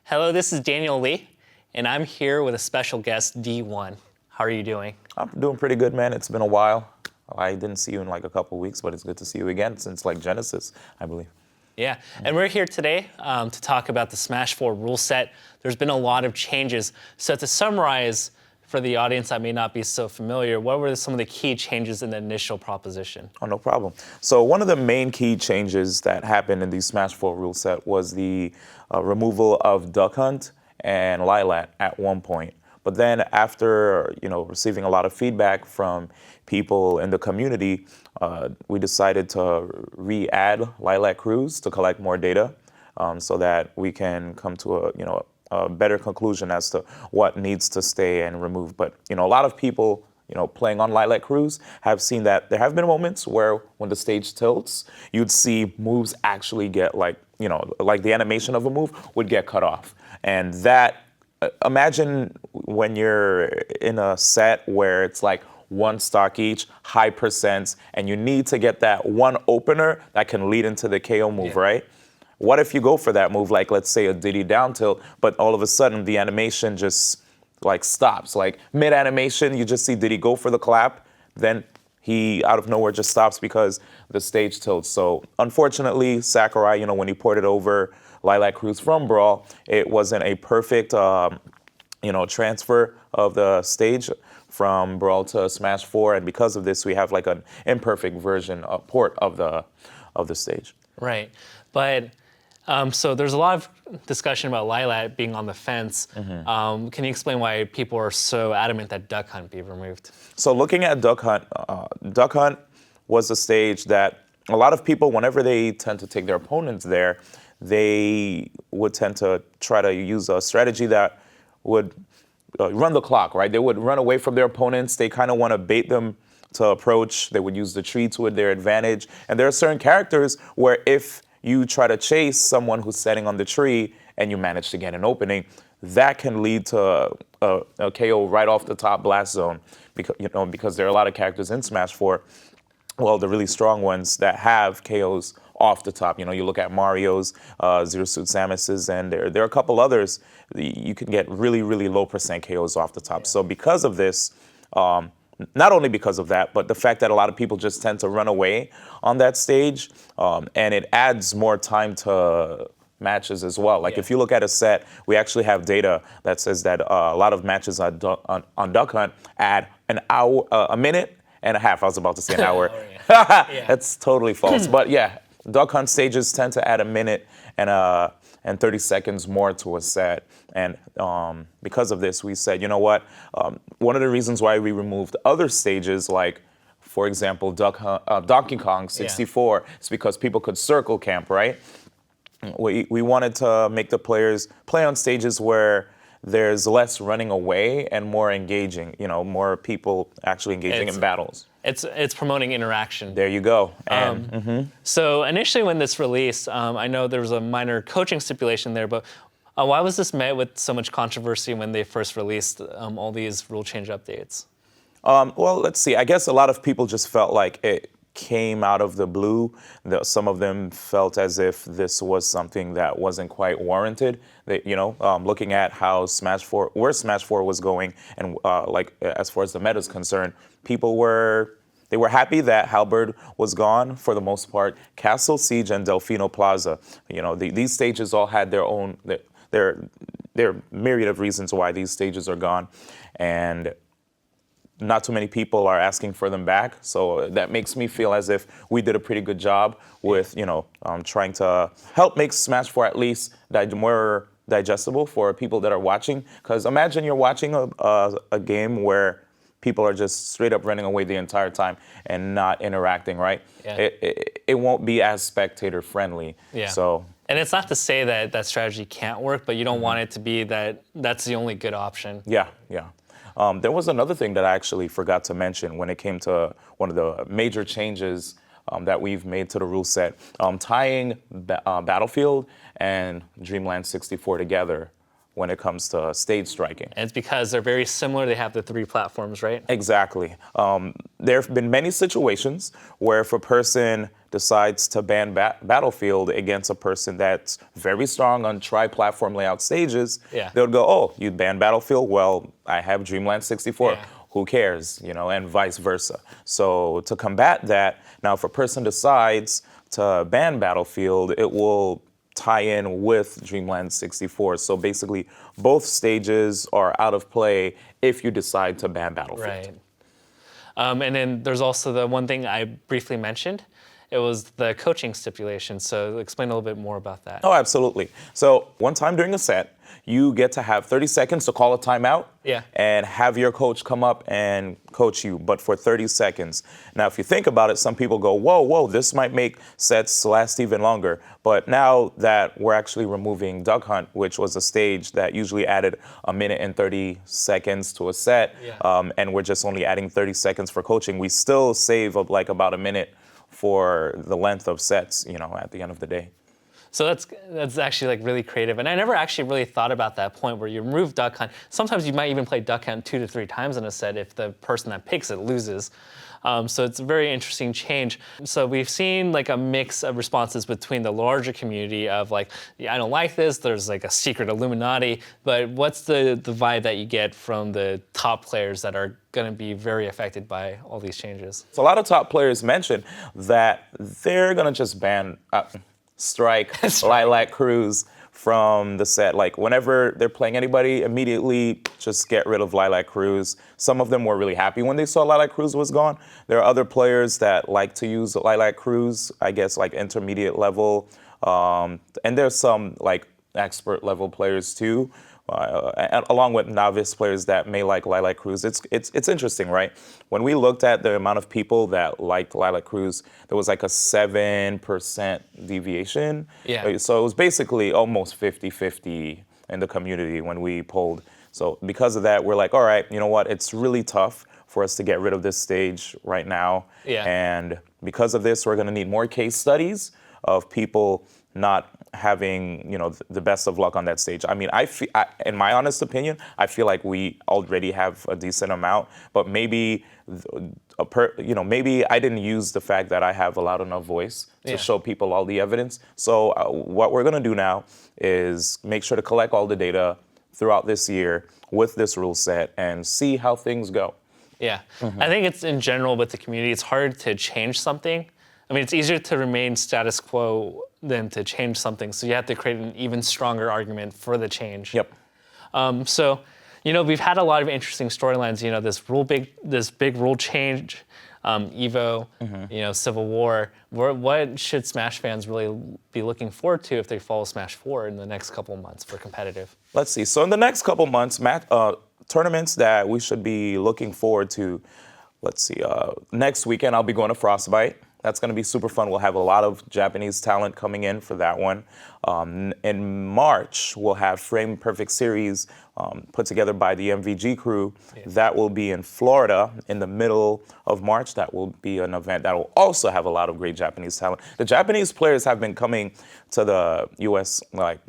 Hello, this is Daniel Lee, and I'm here with a special guest, D1. How are you doing? I'm doing pretty good, man. It's been a while. I didn't see you in like a couple of weeks, but it's good to see you again since like Genesis, I believe. Yeah, and we're here today to talk about the Smash 4 rule set. There's been a lot of changes. So to summarize, for the audience that may not be so familiar, what were some of the key changes in the initial proposition? Oh, no problem. So one of the main key changes that happened in the Smash 4 rule set was the removal of Duck Hunt and Lilat at one point. But then after receiving a lot of feedback from people in the community, we decided to re-add Lilac Cruise to collect more data so that we can come to a better conclusion as to what needs to stay and remove. But a lot of people playing on Lilac Cruise have seen that there have been moments where when the stage tilts, you'd see moves actually get like the animation of a move would get cut off. And that, imagine when you're in a set where it's like one stock each, high percents, and you need to get that one opener that can lead into the KO move, right? What if you go for that move, like let's say a Diddy down tilt, but all of a sudden the animation just like stops, like mid animation, you just see Diddy go for the clap, then he out of nowhere just stops because the stage tilts. So unfortunately, Sakurai, when he ported over Lilac Cruise from Brawl, it wasn't a perfect, transfer of the stage from Brawl to Smash 4, and because of this, we have like an imperfect version, a port of the stage. Right, but so there's a lot of discussion about Lilat being on the fence. Can you explain why people are so adamant that Duck Hunt be removed? So looking at Duck Hunt was a stage that a lot of people, whenever they tend to take their opponents there, they would tend to try to use a strategy that would run the clock, right? They would run away from their opponents. They kind of want to bait them to approach. They would use the tree to their advantage. And there are certain characters where if you try to chase someone who's setting on the tree and you manage to get an opening, that can lead to a KO right off the top blast zone because there are a lot of characters in Smash 4, well, the really strong ones that have KOs off the top. You look at Mario's, Zero Suit Samus's, and there are a couple others. You can get really, really low percent KOs off the top. Yeah. So because of this, not only because of that, but the fact that a lot of people just tend to run away on that stage, and it adds more time to matches as well. Like if you look at a set, we actually have data that says that a lot of matches on Duck Hunt add an hour, a minute and a half. I was about to say an hour. That's totally false. But yeah, Duck Hunt stages tend to add a minute and 30 seconds more to a set. And because of this, we said, you know what? One of the reasons why we removed other stages, like, for example, Donkey Kong 64, is because people could circle camp, right? We wanted to make the players play on stages where there's less running away and more engaging, more people actually engaging in battles. It's promoting interaction. There you go. And, So initially when this released, I know there was a minor coaching stipulation there, but why was this met with so much controversy when they first released all these rule change updates? Well, let's see. I guess a lot of people just felt like it came out of the blue. Some of them felt as if this was something that wasn't quite warranted. Looking at how where Smash 4 was going, and as far as the meta is concerned, people were happy that Halberd was gone for the most part. Castle Siege and Delfino Plaza, these stages all had their own their myriad of reasons why these stages are gone, and not too many people are asking for them back. So that makes me feel as if we did a pretty good job with, trying to help make Smash 4 at least more digestible for people that are watching. Because imagine you're watching a game where people are just straight up running away the entire time and not interacting, right? Yeah. It won't be as spectator friendly. Yeah. So. And it's not to say that that strategy can't work, but you don't want it to be that's the only good option. Yeah. There was another thing that I actually forgot to mention when it came to one of the major changes that we've made to the rule set. Tying Battlefield and Dreamland 64 together when it comes to stage striking. And it's because they're very similar. They have the 3 platforms, right? Exactly. There have been many situations where if a person decides to ban Battlefield against a person that's very strong on tri-platform layout stages, they would go, oh, you ban Battlefield? Well, I have Dreamland 64. Yeah. Who cares? And vice versa. So to combat that, now if a person decides to ban Battlefield, it will tie in with Dreamland 64. So basically, both stages are out of play if you decide to ban Battlefield. Right. And then there's also the one thing I briefly mentioned. It was the coaching stipulation. So explain a little bit more about that. Oh, absolutely. So one time during a set, you get to have 30 seconds to call a timeout and have your coach come up and coach you, but for 30 seconds. Now, if you think about it, some people go, whoa, this might make sets last even longer. But now that we're actually removing Duck Hunt, which was a stage that usually added 1 minute and 30 seconds to a set, and we're just only adding 30 seconds for coaching, we still save like about 1 minute for the length of sets, at the end of the day. So that's actually like really creative. And I never actually really thought about that point where you remove Duck Hunt. Sometimes you might even play Duck Hunt 2 to 3 times in a set if the person that picks it loses. So it's a very interesting change. So we've seen like a mix of responses between the larger community of like, I don't like this, there's like a secret Illuminati, but what's the vibe that you get from the top players that are going to be very affected by all these changes? So a lot of top players mentioned that they're going to just ban strike Lilac Cruz from the set. Like whenever they're playing anybody, immediately just get rid of Lilac Cruz. Some of them were really happy when they saw Lilac Cruz was gone. There are other players that like to use Lilac Cruz, I guess like intermediate level. And there's some like expert level players too. Along with novice players that may like Lilac Cruz. It's interesting, right? When we looked at the amount of people that liked Lilac Cruz, there was like a 7% deviation. So it was basically almost 50-50 in the community when we polled. So because of that, we're like, all right, you know what? It's really tough for us to get rid of this stage right now. And because of this, we're going to need more case studies of people not having, the best of luck on that stage. I mean, in my honest opinion, I feel like we already have a decent amount, but maybe, maybe I didn't use the fact that I have a loud enough voice to show people all the evidence. So what we're gonna do now is make sure to collect all the data throughout this year with this rule set and see how things go. I think it's in general with the community, it's hard to change something. I mean, it's easier to remain status quo than to change something. So you have to create an even stronger argument for the change. So, we've had a lot of interesting storylines. This big rule change, Evo, Civil War. What should Smash fans really be looking forward to if they follow Smash 4 in the next couple of months for competitive? Let's see. So in the next couple of months, tournaments that we should be looking forward to. Let's see. Next weekend, I'll be going to Frostbite. That's going to be super fun. We'll have a lot of Japanese talent coming in for that one. In March, we'll have Frame Perfect Series put together by the MVG crew. That will be in Florida in the middle of March. That will be an event that will also have a lot of great Japanese talent. The Japanese players have been coming to the U.S.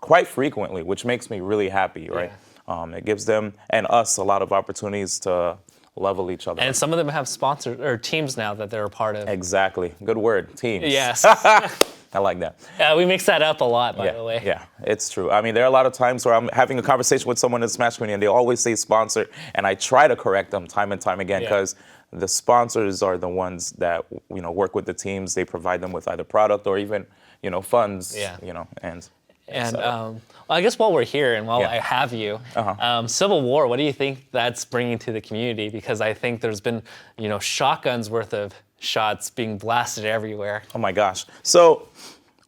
Quite frequently, which makes me really happy, right? It gives them and us a lot of opportunities to level each other. And some of them have sponsors or teams now that they're a part of. Exactly. Good word. Teams. Yes. I like that. Yeah, we mix that up a lot, by the way. Yeah, it's true. I mean, there are a lot of times where I'm having a conversation with someone in the Smash community and they always say sponsor, and I try to correct them time and time again because the sponsors are the ones that work with the teams. They provide them with either product or even funds. And well, I guess while we're here and while I have you, Civil War, what do you think that's bringing to the community? Because I think there's been, shotguns worth of shots being blasted everywhere. Oh my gosh. So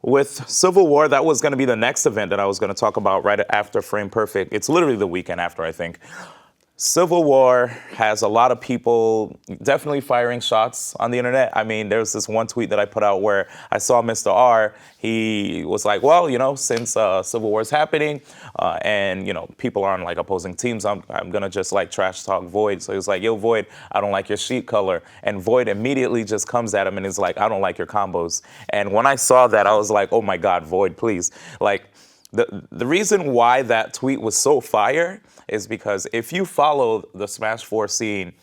with Civil War, that was going to be the next event that I was going to talk about right after Frame Perfect. It's literally the weekend after, I think. Civil War has a lot of people definitely firing shots on the internet. I mean, there's this one tweet that I put out where I saw Mr. R. He was like, well, since Civil War is happening and, people are on opposing teams, I'm going to just trash talk Void. So he was like, yo, Void, I don't like your sheet color. And Void immediately just comes at him and is like, I don't like your combos. And when I saw that, I was like, oh my God, Void, please. The reason why that tweet was so fire is because if you follow the Smash 4 scene,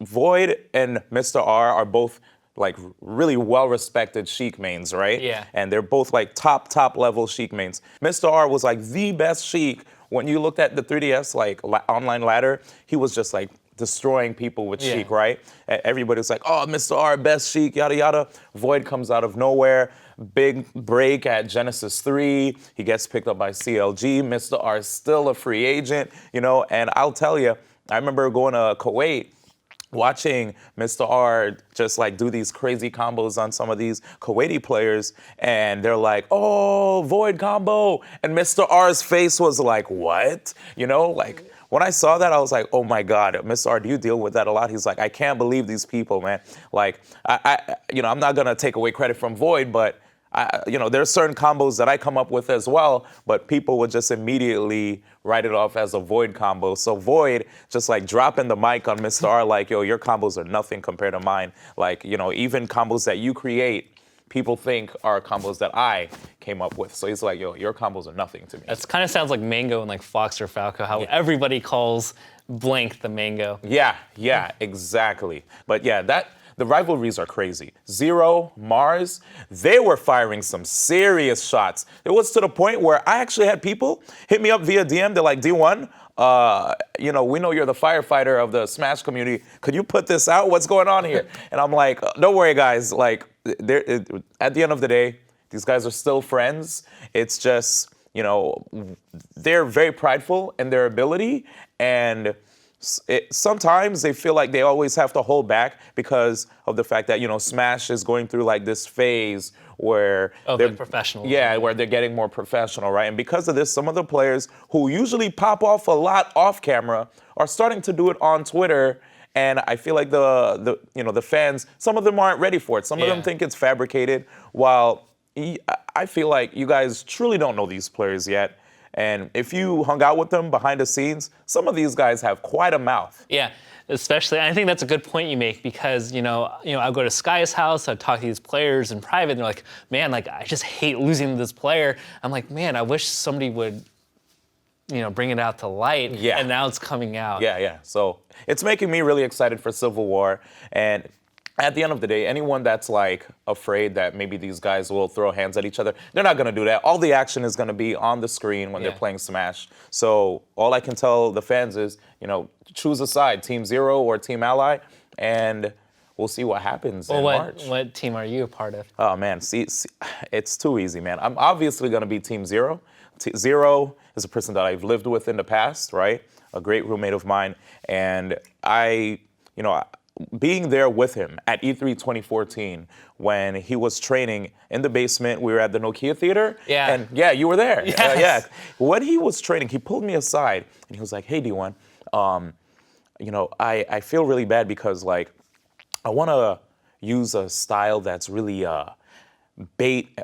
Void and Mr. R are both like really well-respected Sheik mains, right? Yeah. And they're both like top level Sheik mains. Mr. R was like the best Sheik. When you looked at the 3DS like online ladder, he was just like destroying people with Sheik, right? And everybody was like, oh, Mr. R, best Sheik, yada yada. Void comes out of nowhere. Big break at Genesis 3. He gets picked up by CLG. Mr. R is still a free agent, you know, and I'll tell you, I remember going to Kuwait, watching Mr. R just like do these crazy combos on some of these Kuwaiti players, and they're like, oh, Void combo. And Mr. R's face was like, what? You know, like when I saw that, I was like, oh my God, Mr. R, do you deal with that a lot? He's like, I can't believe these people, man. Like, I'm not gonna take away credit from Void, but there's certain combos that I come up with as well, but people would just immediately write it off as a Void combo. So Void just like dropping the mic on Mr. R, like, yo, your combos are nothing compared to mine. Like, even combos that you create, people think are combos that I came up with. So he's like, yo, your combos are nothing to me. That kind of sounds like Mango and like Fox or Falco, how everybody calls blank the Mango. Yeah, exactly. But yeah, the rivalries are crazy. Zero, Mars, they were firing some serious shots. It was to the point where I actually had people hit me up via DM. They're like, D1, we know you're the firefighter of the Smash community. Could you put this out? What's going on here? And I'm like, don't worry, guys. Like, at the end of the day, these guys are still friends. It's just, they're very prideful in their ability, and sometimes they feel like they always have to hold back because of the fact that, Smash is going through like this phase where they're professional. Yeah, where they're getting more professional, right? And because of this, some of the players who usually pop off a lot off camera are starting to do it on Twitter. And I feel like the fans, some of them aren't ready for it. Some of them think it's fabricated, while I feel like you guys truly don't know these players yet. And if you hung out with them behind the scenes, some of these guys have quite a mouth. Yeah, especially, I think that's a good point you make, because, I'll go to Sky's house, I'll talk to these players in private, and they're like, man, like, I just hate losing to this player. I'm like, man, I wish somebody would, bring it out to light. Yeah. And now it's coming out. Yeah. So it's making me really excited for Civil War. And at the end of the day, anyone that's like afraid that maybe these guys will throw hands at each other, they're not going to do that. All the action is going to be on the screen when they're playing Smash. So all I can tell the fans is, choose a side, Team Zero or Team Ally, and we'll see what happens in March. What team are you a part of? Oh man, see, it's too easy, man. I'm obviously going to be Team Zero. Zero is a person that I've lived with in the past, right? A great roommate of mine, and being there with him at E3 2014 when he was training in the basement, we were at the Nokia Theater. Yeah. And yeah, you were there. Yes. Yeah. When he was training, he pulled me aside and he was like, hey, D1, I feel really bad because like I want to use a style that's really bait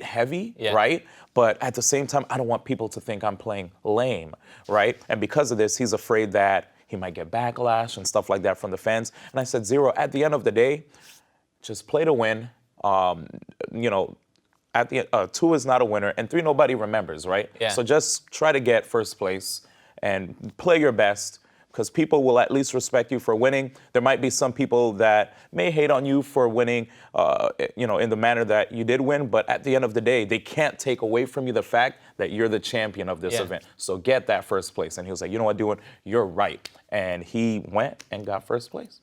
heavy, right? But at the same time, I don't want people to think I'm playing lame, right? And because of this, he's afraid that he might get backlash and stuff like that from the fans. And I said, Zero, at the end of the day, just play to win. At the 2 is not a winner, and 3 nobody remembers, right? Yeah. So just try to get first place and play your best, because people will at least respect you for winning. There might be some people that may hate on you for winning, in the manner that you did win, but at the end of the day, they can't take away from you the fact that you're the champion of this event. So get that first place. And he was like, you know what, D1, you're right. And he went and got first place.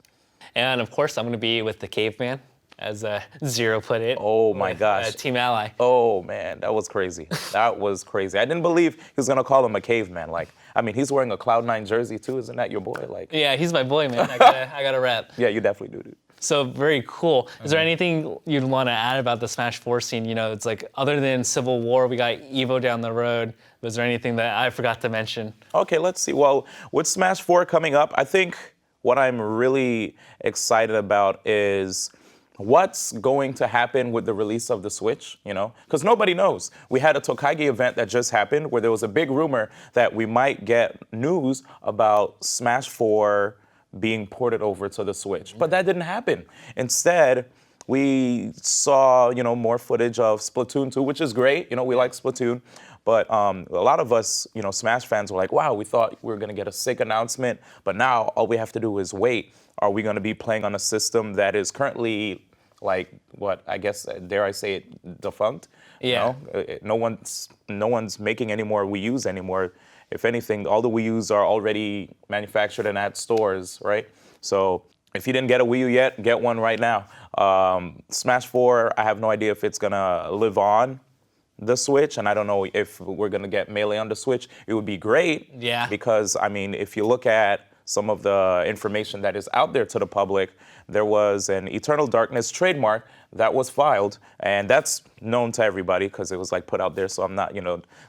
And of course, I'm going to be with the caveman, as Zero put it. Oh my gosh. Team Ally. Oh man, that was crazy. That was crazy. I didn't believe he was gonna call him a caveman. Like, I mean, he's wearing a Cloud9 jersey too. Isn't that your boy? Like, yeah, he's my boy, man. I got a rep. Yeah, you definitely do, dude. So very cool. Is there anything you'd want to add about the Smash 4 scene? It's like, other than Civil War, we got Evo down the road. Was there anything that I forgot to mention? Okay, let's see. Well, with Smash 4 coming up, I think what I'm really excited about is what's going to happen with the release of the Switch, Because nobody knows. We had a Tokage event that just happened where there was a big rumor that we might get news about Smash 4 being ported over to the Switch. But that didn't happen. Instead, We saw, more footage of Splatoon 2, which is great. We like Splatoon. But a lot of us, Smash fans were like, wow, we thought we were going to get a sick announcement, but now all we have to do is wait. Are we going to be playing on a system that is currently, like, what, I guess, dare I say it, defunct? Yeah. No one's making any more Wii U's anymore. If anything, all the Wii U's are already manufactured and at stores, right? So if you didn't get a Wii U yet, get one right now. Smash 4, I have no idea if it's going to live on the Switch, and I don't know if we're going to get Melee on the Switch. It would be great, because, if you look at some of the information that is out there to the public, there was an Eternal Darkness trademark that was filed, and that's known to everybody because it was put out there, so I'm not,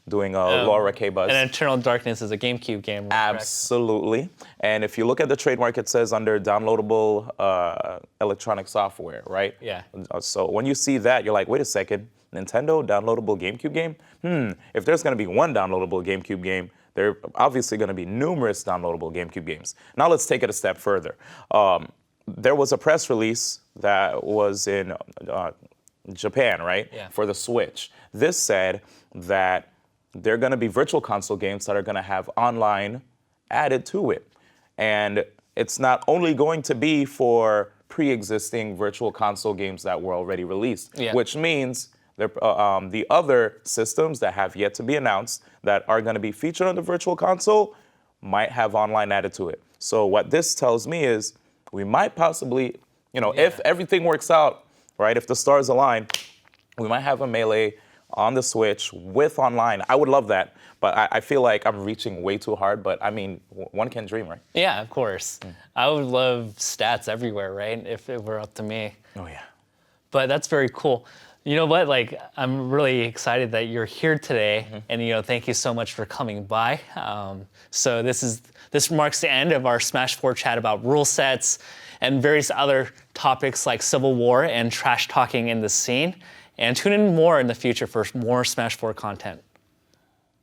doing a Laura K. buzz. And Eternal Darkness is a GameCube game, correct? Absolutely. And if you look at the trademark, it says under downloadable electronic software, right? Yeah. So when you see that, you're like, wait a second, Nintendo downloadable GameCube game? If there's going to be one downloadable GameCube game, there are obviously going to be numerous downloadable GameCube games. Now let's take it a step further. There was a press release that was in Japan, right? Yeah. For the Switch. This said that there are going to be virtual console games that are going to have online added to it. And it's not only going to be for pre-existing virtual console games that were already released, which means the other systems that have yet to be announced that are going to be featured on the virtual console might have online added to it. So what this tells me is we might possibly, if everything works out, right, if the stars align, we might have a Melee on the Switch with online. I would love that, but I feel like I'm reaching way too hard, but one can dream, right? Yeah, of course. I would love stats everywhere, right, if it were up to me. Oh, yeah. But that's very cool. You know what? I'm really excited that you're here today, and thank you so much for coming by. So this marks the end of our Smash 4 chat about rule sets and various other topics like Civil War and trash talking in the scene. And tune in more in the future for more Smash 4 content.